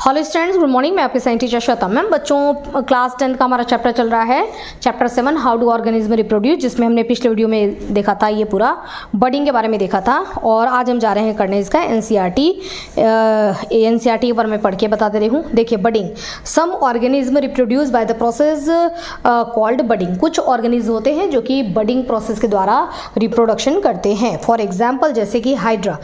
Hello students, good morning. मैं आपके science teacher Shweta ma'am. बच्चों, क्लास 10 का हमारा चैप्टर चल रहा है, chapter 7 how do organism reproduce, जिसमें हमने पिछले वीडियो में देखा था ये पूरा बडिंग के बारे में देखा था। और आज हम जा रहे हैं करने इसका एनसीईआरटी के बारे में पढ़ के बता दे रही हूँ। देखिए, budding, some organism reproduce by the process called budding. कुछ ऑर्गेनिज्म होते हैं जो कि बडिंग प्रोसेस के द्वारा रिप्रोडक्शन करते हैं। फॉर एग्जाम्पल, जैसे कि हाइड्रा,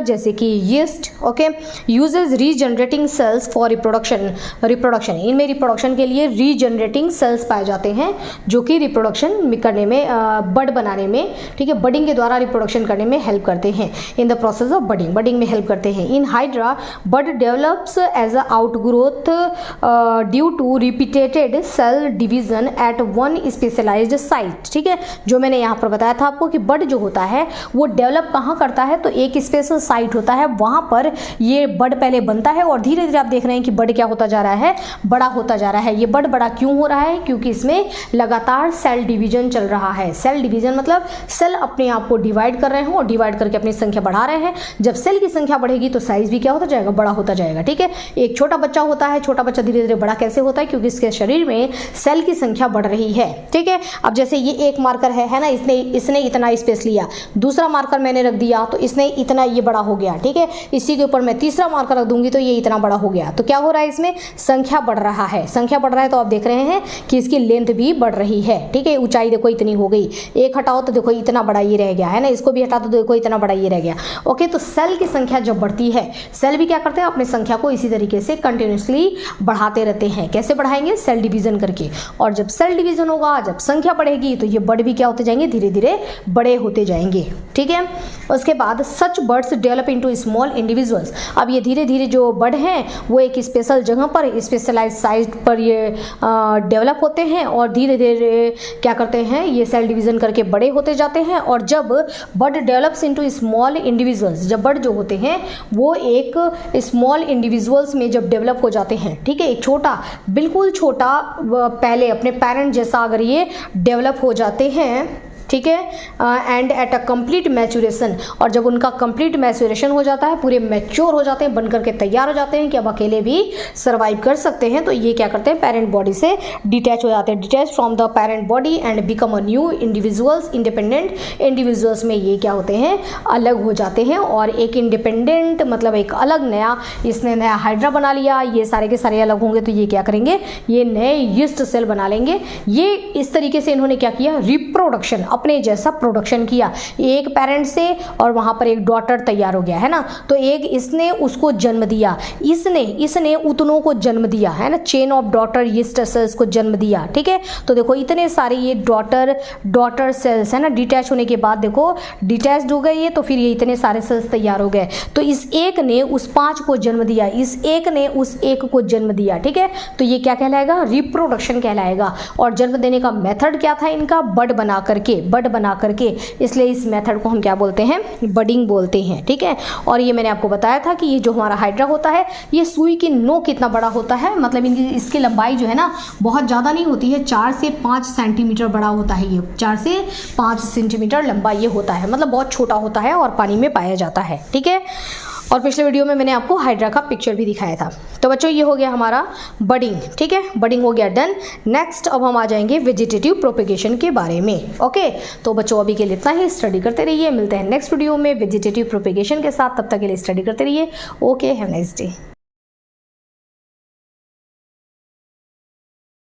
जैसे कि yeast, okay, usages regenerating cells for reproduction. इनमें रिप्रोडक्शन के लिए रीजनरेटिंग सेल्स पाए जाते हैं जो कि रिप्रोडक्शन करने में, बड बनाने में, ठीक है, बडिंग के द्वारा रिप्रोडक्शन करने में हेल्प करते हैं। In the process of budding में हेल्प करते हैं। In hydra, bud develops as a outgrowth due to repeated cell division at one specialised site. ठीक है, जो मैंने यहाँ पर बताया था आपको कि बड जो होता है वो डेवलप कहाँ करता है, तो एक स्पेशल साइट होता है, वहाँ पर ये बड पहले बनता है और धीरे धीरे आप देख रहे हैं कि बड क्या होता जा रहा है, बड़ा होता जा रहा है। ये बड बड़ा क्यों हो रहा है? क्योंकि इसमें लगातार सेल डिवीजन चल रहा है। सेल डिवीजन मतलब सेल अपने आप को डिवाइड कर रहे हैं और डिवाइड करके अपनी संख्या बढ़ा रहे हैं। जब सेल की संख्या बढ़ेगी तो साइज भी क्या होता जाएगा, बड़ा होता जाएगा। ठीक है, एक छोटा बच्चा होता है, छोटा बच्चा धीरे धीरे बड़ा कैसे होता है? क्योंकि इसके शरीर में सेल की संख्या बढ़ रही है। ठीक है, अब जैसे ये एक मार्कर है ना, इसने इतना स्पेस लिया, दूसरा मार्कर मैंने रख दिया तो इसने इतना, ये बड़ा हो गया। ठीक है, इसी के ऊपर मैं तीसरा मार्कर रख दूंगी तो ये इतना बड़ा हो गया। तो क्या हो रहा है, इसमें संख्या बढ़ रहा है। संख्या बढ़ रहा है तो आप देख रहे हैं कि इसकी लेंथ भी बढ़ रही है। ठीक है, ऊंचाई देखो इतनी हो गई, एक हटाओ तो देखो इतना बड़ा ये रह गया है ना, इसको भी हटा तो देखो इतना बड़ा ये रह गया। ओके, तो सेल की संख्या जब बढ़ती है, सेल भी क्या करते हैं, अपनी संख्या को इसी तरीके से कंटिन्यूसली बढ़ाते रहते हैं। कैसे बढ़ाएंगे? सेल डिवीजन करके। और जब सेल डिवीजन होगा, जब संख्या बढ़ेगी तो ये बड भी क्या होते जाएंगे, धीरे धीरे बड़े होते जाएंगे। ठीक है, उसके बाद such birds develop into small individuals. अब ये धीरे धीरे जो बर्ड हैं वो एक स्पेशल जगह पर, स्पेशलाइज साइट पर ये डेवलप होते हैं और धीरे धीरे क्या करते हैं, ये सेल डिवीजन करके बड़े होते जाते हैं। और जब bird develops into small individuals, जब बर्ड जो होते हैं वो एक स्मॉल इंडिविजुअल्स में जब डेवलप हो जाते हैं, ठीक है, एक छोटा, बिल्कुल छोटा, पहले अपने पेरेंट जैसा अगर ये डेवलप हो जाते हैं, ठीक है, and at a complete maturation, और जब उनका कंप्लीट मैच्योरेशन हो जाता है, पूरे मैच्योर हो जाते हैं, बन करके तैयार हो जाते हैं कि अब अकेले भी सर्वाइव कर सकते हैं, तो ये क्या करते हैं, पेरेंट बॉडी से डिटैच हो जाते हैं, detach from the parent body and become a new individuals, independent individuals में ये क्या होते हैं, अलग हो जाते हैं। और एक इंडिपेंडेंट मतलब एक अलग नया, इसने नया हाइड्रा बना लिया, ये सारे के सारे अलग होंगे तो ये क्या करेंगे, ये नए यीस्ट सेल बना लेंगे। ये इस तरीके से इन्होंने क्या किया, रिप्रोडक्शन, अपने जैसा प्रोडक्शन किया एक पेरेंट से, और वहां पर एक डॉटर तैयार हो गया है ना, तो एक इसने उसको जन्म दिया, इसने उतनों को जन्म दिया है ना, chain of daughter yeast cells को जन्म दिया। ठीक है, तो देखो इतने सारे ये डॉटर सेल्स है ना, डिटैच होने के बाद देखो डिटैच्ड हो गए ये, तो फिर ये इतने सारे सेल्स तैयार हो गए। तो इस एक ने उस 5 को जन्म दिया, इस एक ने उस एक को जन्म दिया। ठीक है, तो ये क्या कहलाएगा, रिप्रोडक्शन कहलाएगा। और जन्म देने का मेथड क्या था इनका, बड बना करके, इसलिए इस मेथड को हम क्या बोलते हैं, बडिंग बोलते हैं। ठीक है, और ये मैंने आपको बताया था कि ये जो हमारा हाइड्रा होता है, ये सुई की नोक कितना बड़ा होता है, मतलब इसकी लंबाई जो है ना बहुत ज़्यादा नहीं होती है, 4 से 5 सेंटीमीटर बड़ा होता है ये, 4 से 5 सेंटीमीटर लंबा ये होता है, मतलब बहुत छोटा होता है और पानी में पाया जाता है। ठीक है, और पिछले वीडियो में मैंने आपको हाइड्रा का पिक्चर भी दिखाया था। तो बच्चों, ये हो गया हमारा बडिंग। ठीक है, बडिंग हो गया डन। नेक्स्ट अब हम आ जाएंगे वेजिटेटिव प्रोपेगेशन के बारे में। ओके, तो बच्चों अभी के लिए इतना ही, स्टडी करते रहिए, मिलते हैं नेक्स्ट वीडियो में वेजिटेटिव प्रोपेगेशन के साथ, तब तक के लिए स्टडी करते रहिए। Okay, have nice day.